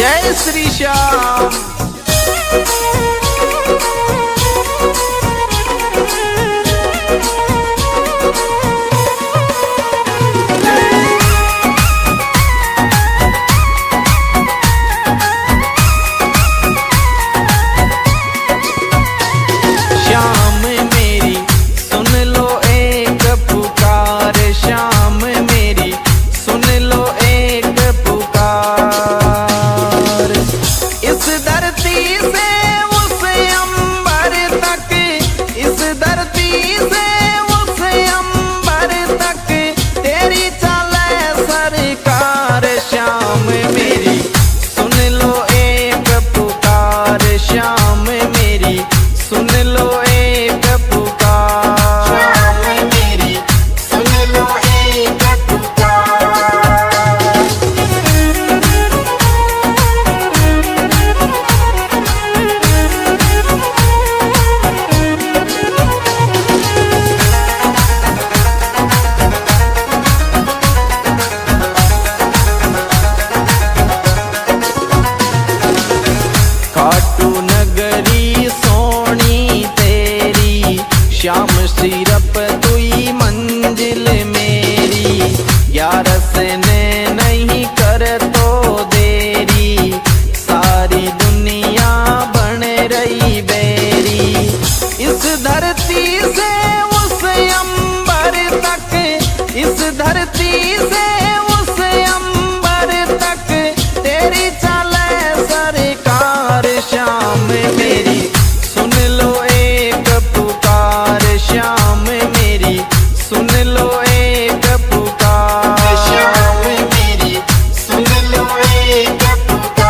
जय श्री श्याम। श्याम मेरी सुन लो एक पुकार, श्याम मेरी सुन लो एक पुकार। इस धरती से उस अंबर तक, इस धरती से उस अंबर तक तेरी चले सरकार। श्याम मेरी सुन लो एक पुकार, श्याम मेरी सुन लो एक पुकार। श्याम मेरी सुन लो एक पुकार। खाटू नगरी सोनी तेरी, श्याम सिरप तुई मंजिल मेरी। ग्यारस ने नहीं कर तो देरी, सारी दुनिया बन रही बेरी। इस धरती से उस अंबर तक, इस धरती से उस अंबर तक तेरी चले सरकार। श्याम मेरी सुन लो एक पुकार, श्याम मेरी सुन लो एक पुकार। श्याम मेरी सुन लो एक पुकार।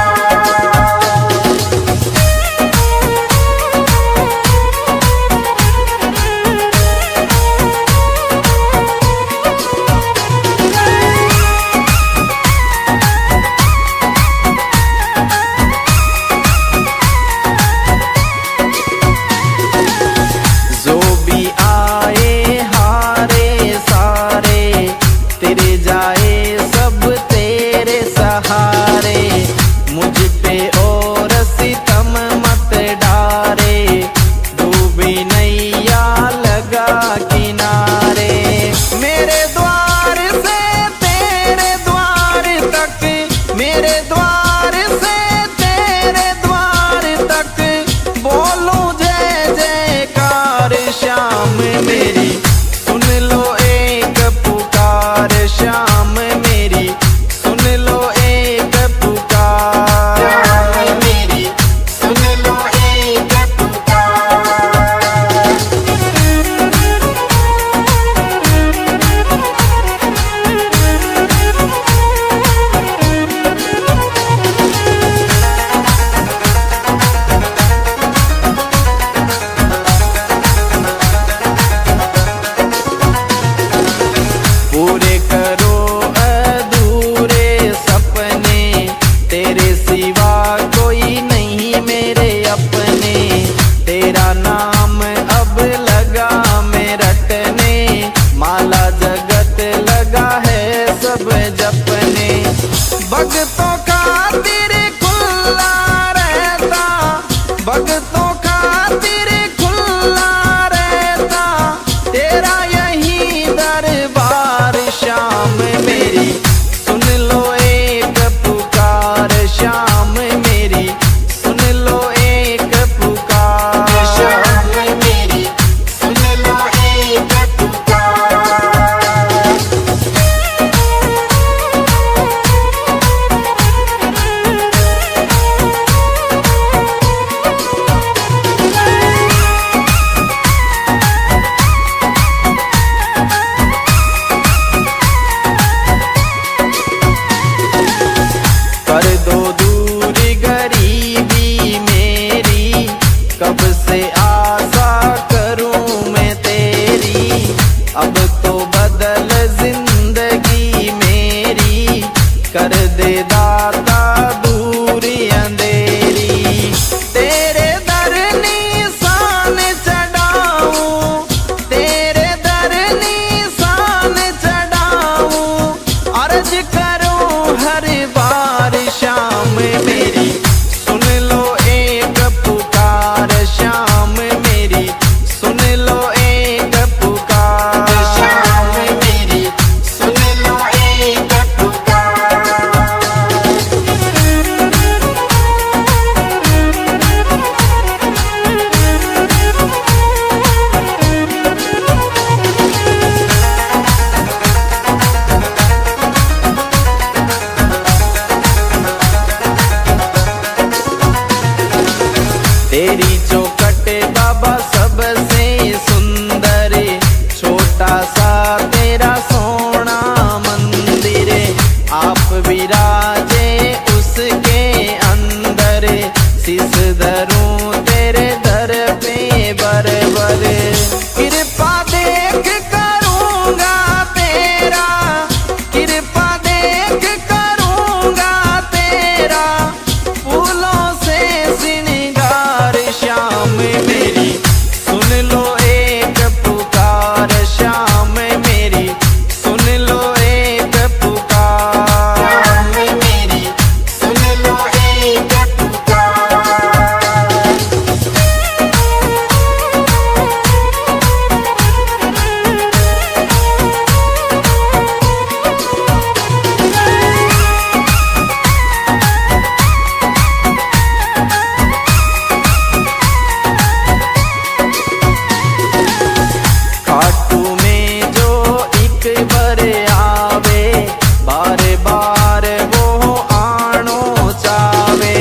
जो भी आए हारे सारे, तेरे जाए सब तेरे सहारे। मुझ पे और सितम मत डारे, डूबी नैया लगा किनारे। मेरे द्वार से तेरे द्वार तक, मेरे द्वार से तेरे द्वार तक बोलूं जय जयकार। श्याम मेरी सुन लो एक पुकार, श्याम मेरी सुन लो एक पुकार। श्याम मेरी सुन लो एक पुकार। पूरे करो अधूरे सपने, तेरे सिवा कोई नहीं मेरे अपने। तेरा नाम अब लगा मैं रटने, माला जगत लगा है सब जपने। भक्तों खातिर खुला रहता, भक्तों खातिर खुला रहता तेरा यही दरबार। श्याम मेरी सुन लो एक पुकार, श्याम मेरी तेरी चौखट बाबा सबसे सुंदर, छोटा सा तेरा सोना मंदिर, आप विराजे उसके अंदर, शीश धरूं तेरे दर पे बरबर, कृपा देख करूंगा तेरा, कृपा देख करूंगा तेरा, फूलों से श्रृंगार श्याम मेरी, सुन लो एक पुकार श्याम मेरी, सुन लो एक पुकार श्याम मेरी, सुन लो एक पुकार। खाटू में जो एक बार आवे, बार बार वो आनो चावे,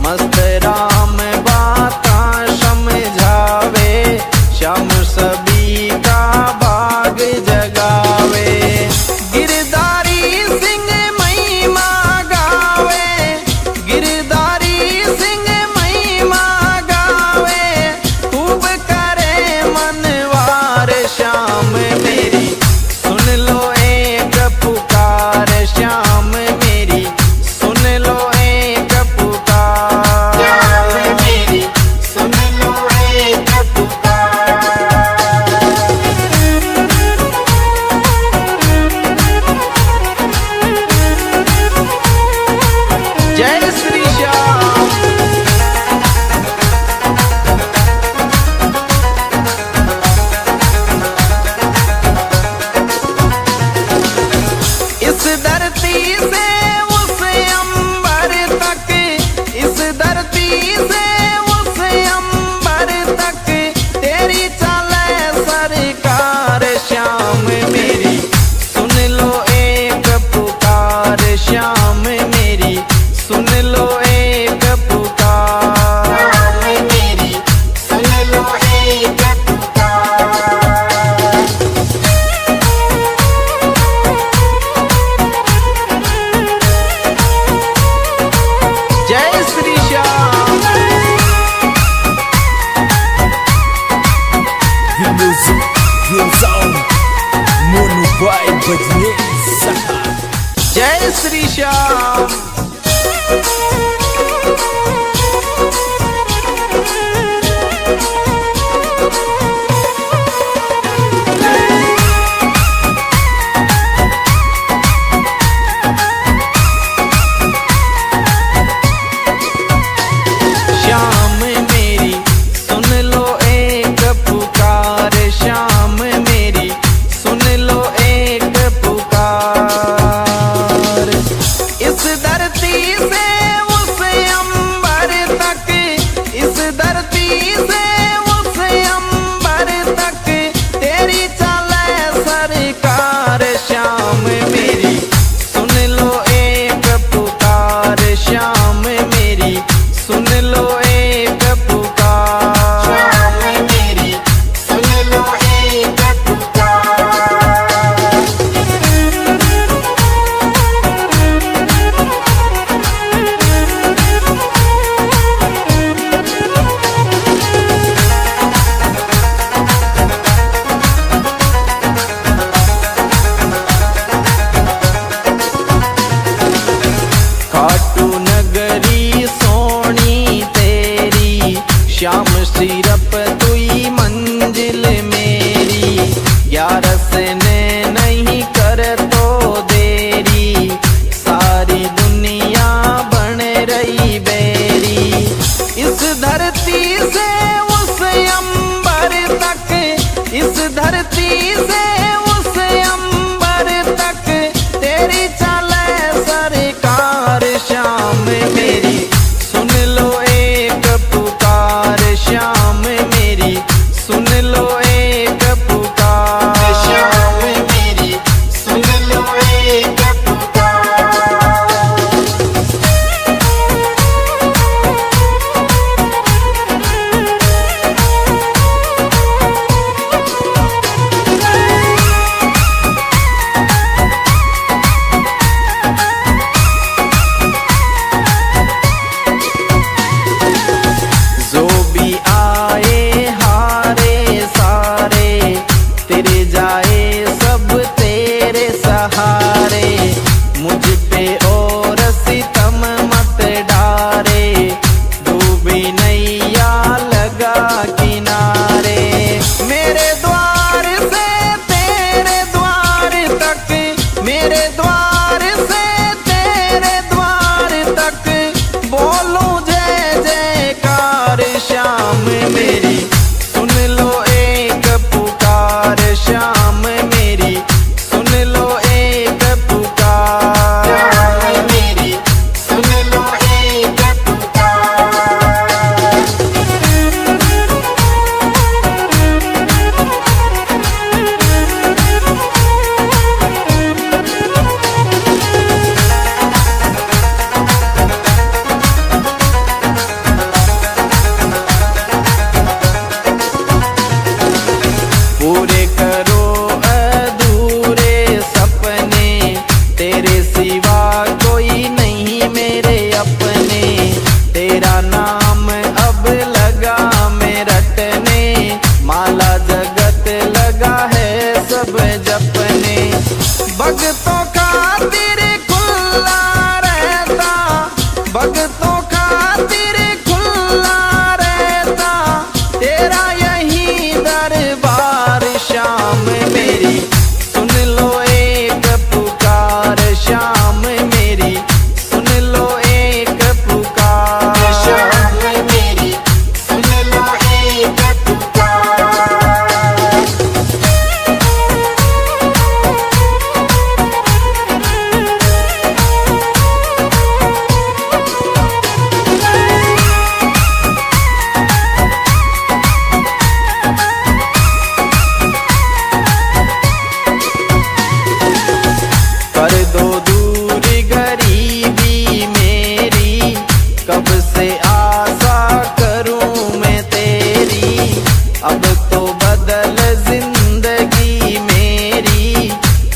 मस्त राम बाता समझावे, श्याम सभी का भाग जगावे, गिरधारी सिंह महिमा गावे, गिरधारी सिंह महिमा गावे, खूब करे मनवार श्याम मेरी, सुन लो एक पुकार श्याम मेरी, सुन लो एक पुकार श्याम मेरी, सुन लो एक पुकार। जय श्री श्याम। इस धरती से उस अंबर तक, इस धरती से उस अंबर तक, तेरी चले सरकार श्याम मेरी, सुन लो एक पुकार श्याम मेरी, सुन लो एक पुकार श्याम मेरी, सुन लो एक पुकार। जय Shri Shyam. The music goes on. Mono by Bajne जय श्री श्याम। श्याम मेरी, सुन लो एक पुकार श्याम मेरी, सुन लो एक पुकार, इस धरती से उस अंबर तक, इस धरती से उस अंबर तक, तेरी चले सरकार श्याम मेरी, सुन लो एक पुकार श्याम मेरी, सुन लो एक पुकार श्याम मेरी, सुन लो एक पुकार। खाटू नगरी सोनी तेरी, श्याम सिरप तुई मंजिल मेरी, ग्यारस ने नहीं कर तो देरी, सारी दुनिया बन रही बेरी, इस धरती से उस अंबर तक, इस धरती से उस अंबर तक, तेरी चले सरकार श्याम मेरी, भक्तों खातिर खुला रहता तेरा यही दरबार। शाम मेरी सुन लो एक पुकार, शाम मेरी सुन लो एक पुकार। शाम मेरी सुन लो एक पुकार। कर दो दूर गरीबी मेरी, कब से आशा करूं मैं तेरी। अब तो बदल जिंदगी मेरी,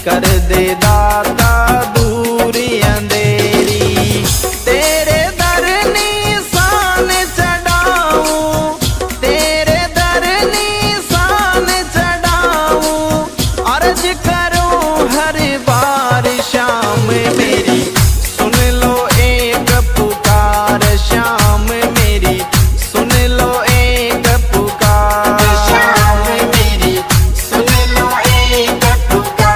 कर दे दाता दूरी अंधेरी। तेरे दर निशान चढ़ाऊं, तेरे दर निशान चढ़ाऊं, अर्ज करूं हर बार। शाम मेरी सुन लो एक पुकार, शाम मेरी सुन लो एक पुकार। शाम मेरी सुन लो एक पुकार।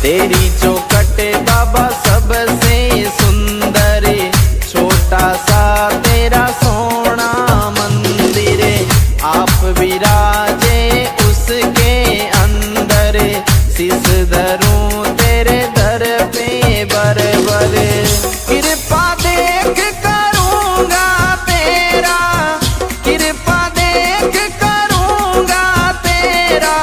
तेरी चौखट बाबा सबसे सुंदर, छोटा सा तेरा सोना मंदिर। आप विराजे उसके अंदर, शीस धरूं तेरे दर पे बरबर। कृपा देख करूंगा तेरा, कृपा देख करूंगा तेरा,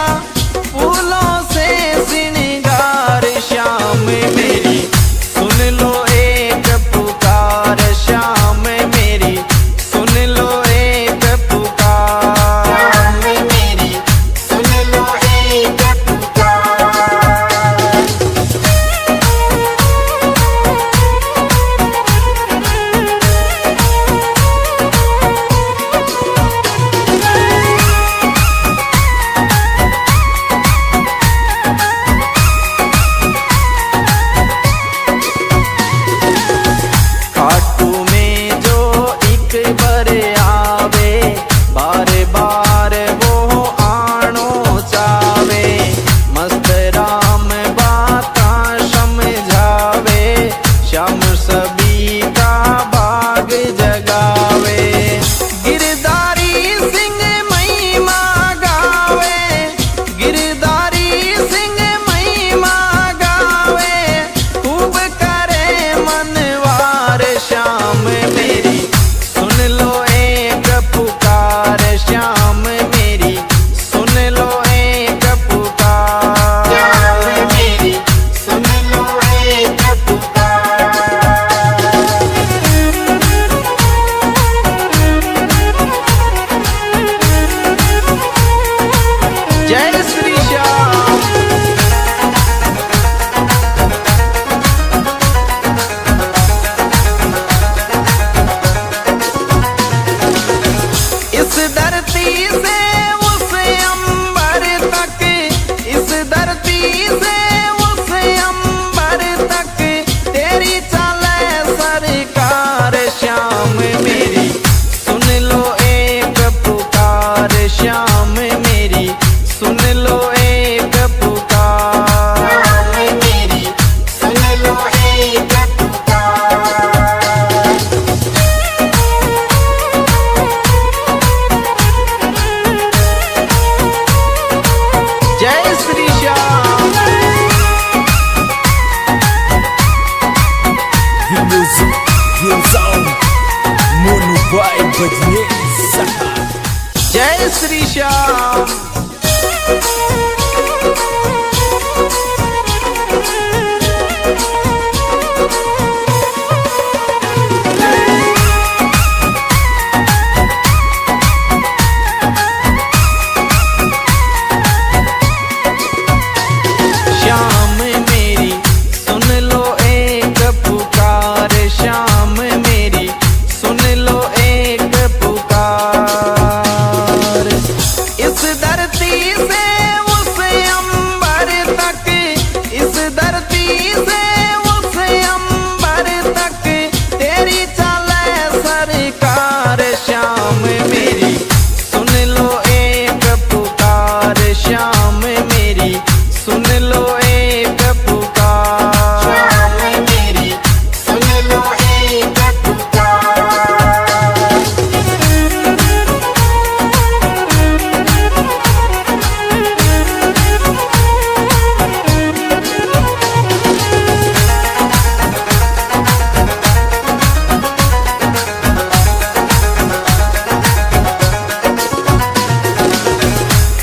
फूलों से श्रृंगार। शाम मेरी सुन लो एक पुकार, शाम मेरी सुन लो एक पुकार। शाम मेरी सुन लो एक पुकार। खाटू में जो एक बार आवे, बार बार वो आनो चावे। मस्त राम बाता समझावे, श्याम सभी का भाग जगावे। गिरधारी सिंह महिमा गावे, गिरधारी सिंह महिमा गावे, खूब करे मनवार। शाम मेरी सुन लो एक पुकार, शाम मेरी सुन लो एक पुकार। शाम मेरी सुन लो एक पुकार। जय श्री श्याम। इस धरती से उस अंबर तक, इस धरती से उस अंबर तक, तेरी चले सरकार। शाम मेरी सुन लो एक पुकार, शाम मेरी सुन लो एक पुकार। शाम मेरी सुन लो एक पुकार। जय Shri Shyam. The music gives out Mono Boy Badnesa. जय श्री श्याम। श्याम में से उस अंबर तक तेरी चले सरकार श्याम मेरी सुन लो एक पुकार श्याम मेरी सुन लो एक पुकार श्याम मेरी सुन लो एक पुकार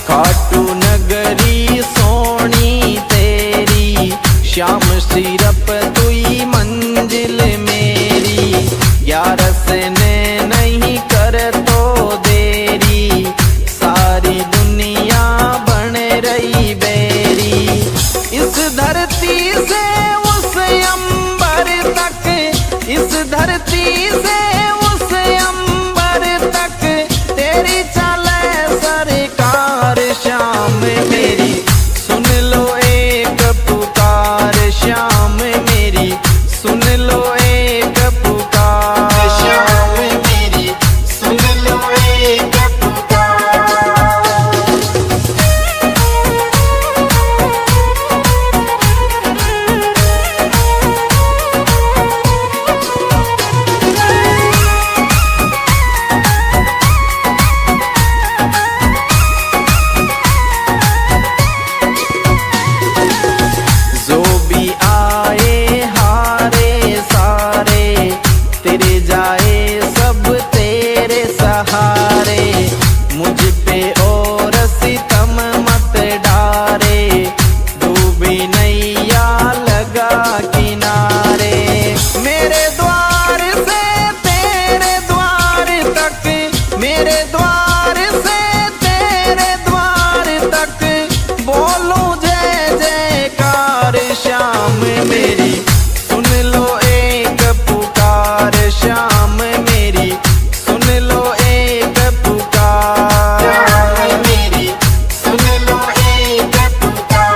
खाटू नगरी सोनी तेरी श्याम सिरप तुई मंजिल मेरी ग्यारस ने नहीं कर तो देरी सारी दुनिया बन रही बेरी इस धरती से उस अंबर तक इस धरती से उस अंबर तक तेरी चले सरकार श्याम मेरी सुन लो एक पुकार श्याम मेरी सुन लो एक पुकार श्याम मेरी सुन लो एक पुकार जो भी आए हारे सारे तेरे जाए सब तेरे सहारे मुझ पे और सितम मत डारे डूबी नैया लगा किनारे मेरे द्वार से तेरे द्वार तक मेरे द्वार से तेरे द्वार तक बोलूं जय जयकार श्याम मेरी सुन लो एक पुकार श्याम मेरी सुन लो एक पुकार श्याम मेरी सुन लो एक पुकार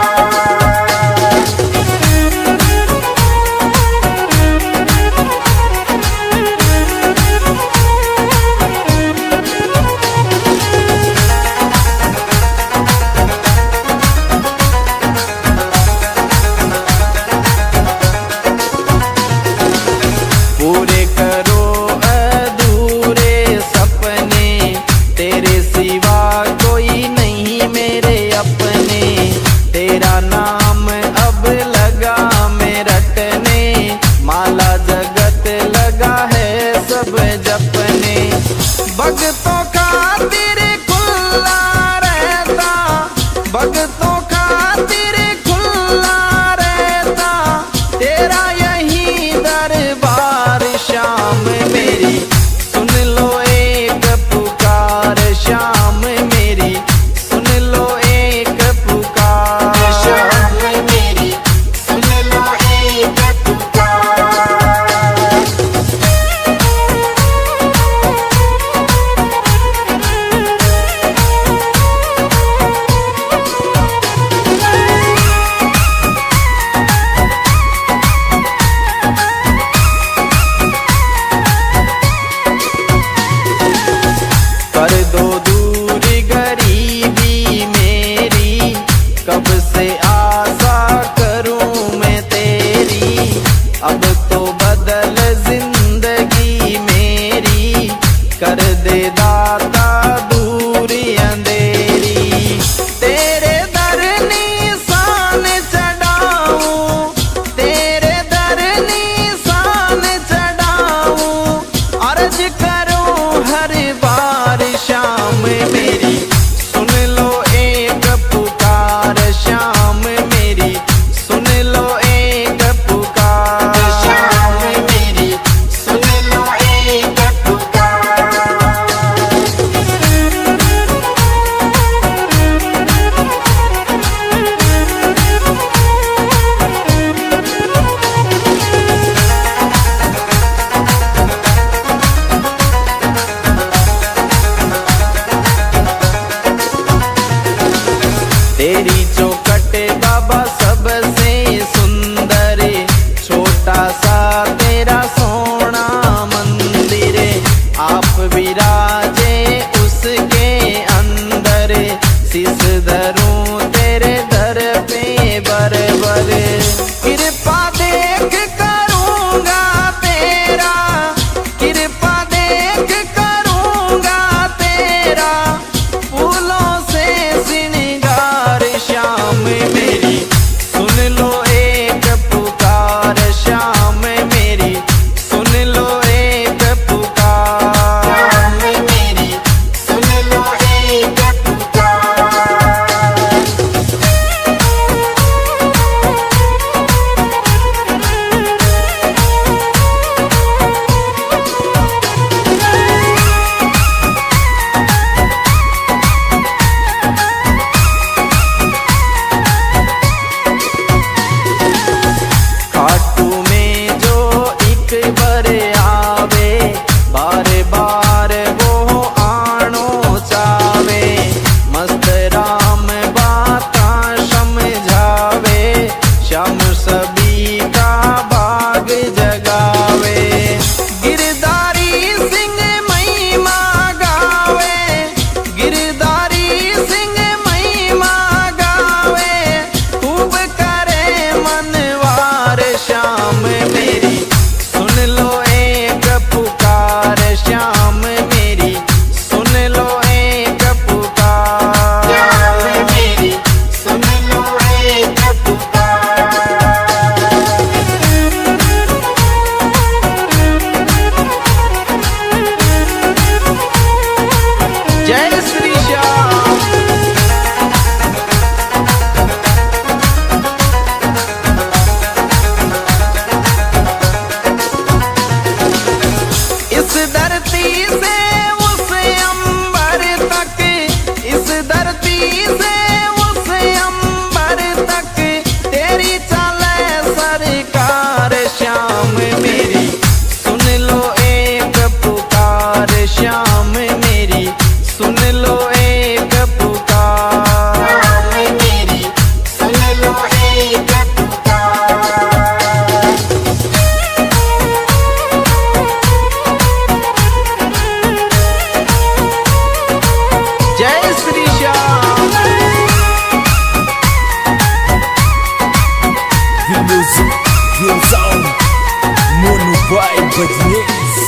बजने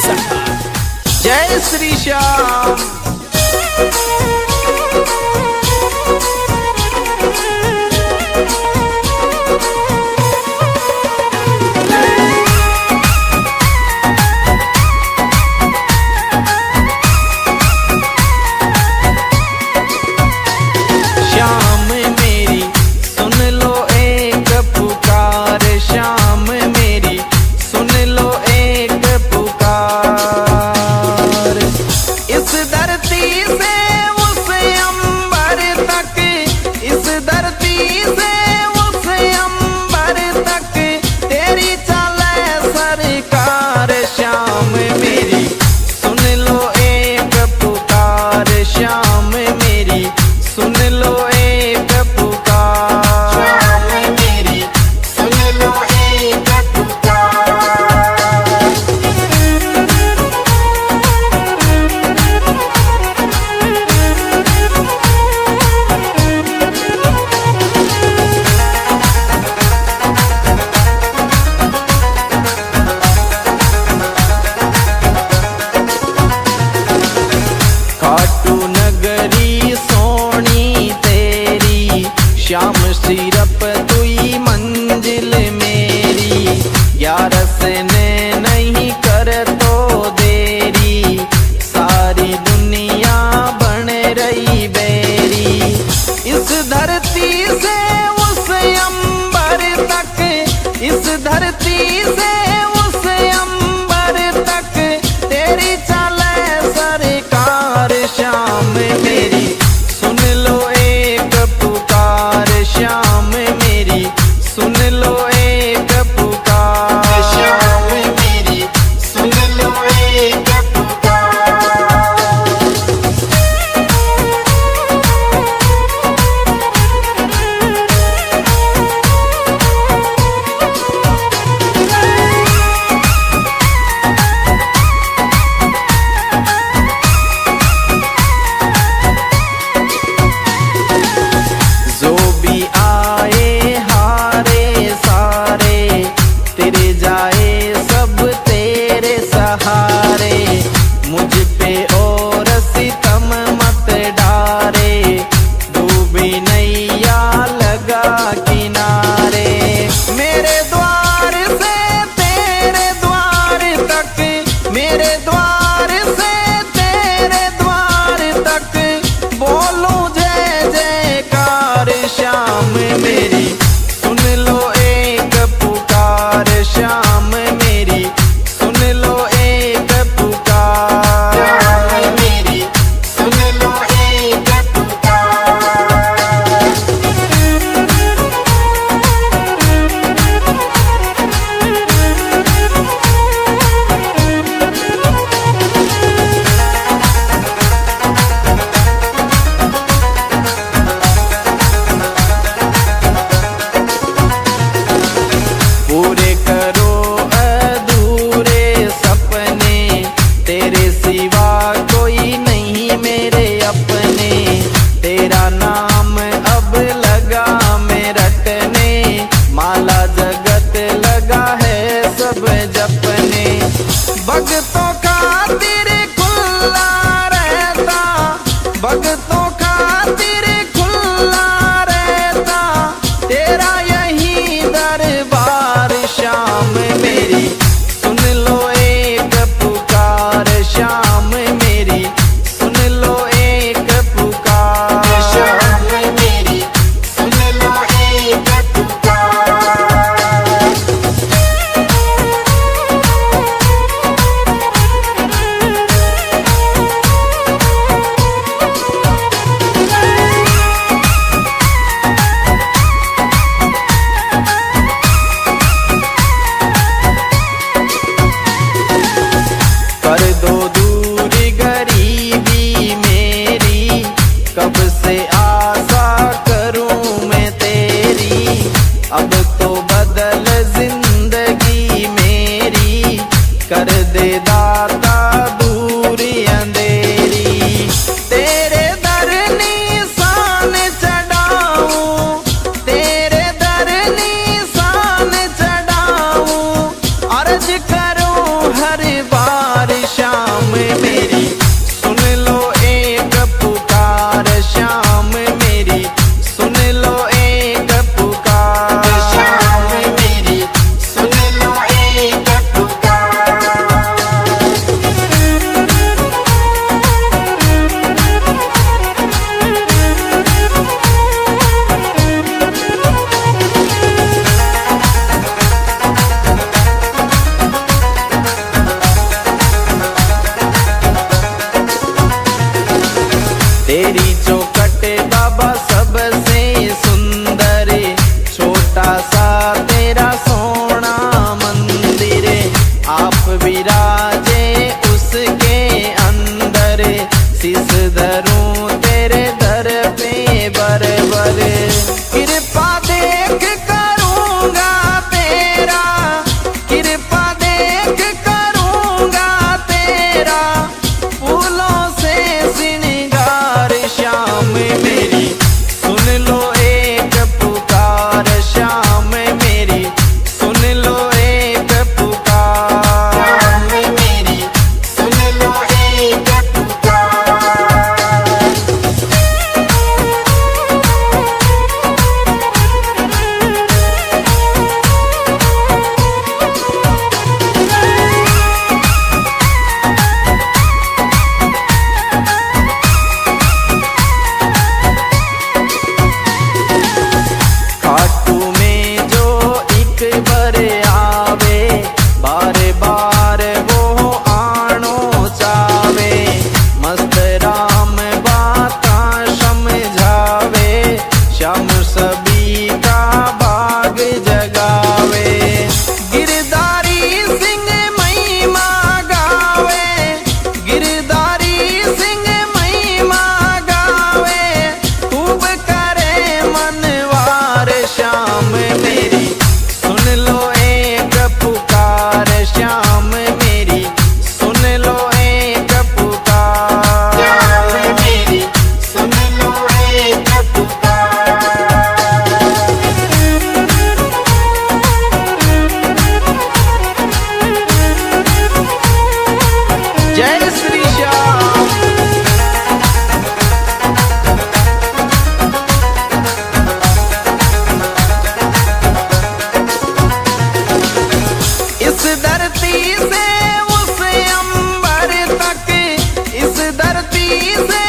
सहा। जय श्री श्याम। श्याम मेरी सुन लो एक पुकार, श्याम मेरी सुन लो एक पुकार। इस धरती से उस अंबर तक, इस धरती से उस अंबर तक तेरी चले सरकार। श्याम मेरी सुन लो एक पुकार, श्याम मेरी सुन लो एक पुकार। श्याम मेरी सुन लो एक पुकार। खाटू नगरी सोनी तेरी, श्याम सिरप तुई मंजिल मेरी। ग्यारस ने नहीं कर तो देरी, सारी दुनिया बन रही बेरी। इस धरती से उस अंबर तक, इस धरती से उस अंबर तक तेरी चले सरकार। श्याम मेरी सुन लो एक पुकार, श्याम मेरी सुन लो एक पुकार। श्याम मेरी सुन लो एक पुकार। जो भी आए हारे सारे, तेरे जाए सब तेरे सहारे। मुझ पे और सितम मत डारे, डूबी नैया लगा किनारे। मेरे द्वार से तेरे द्वार तक, मेरे द्वार से तेरे द्वार तक बोलूं जय जयकार। श्याम मेरी सुन लो एक पुकार, श्याम मेरी सुन लो एक पुकार। श्याम मेरी सुन लो एक पुकार। पूरे करो अधूरे सपने, तेरे सिवा कोई नहीं मेरे अपने। तेरा नाम अब लगा मैं रटने, माला जगत लगा है सब जपने। भक्तों खातिर खुला रहता, भक्तों खातिर खुला रहता तेरा यही दरबार। श्याम मेरी सुन लो एक पुकार, श्याम मेरी सुन लो एक पुकार। श्याम मेरी सुन लो एक पुकार। धरती से उस अंबर तक, इस धरती से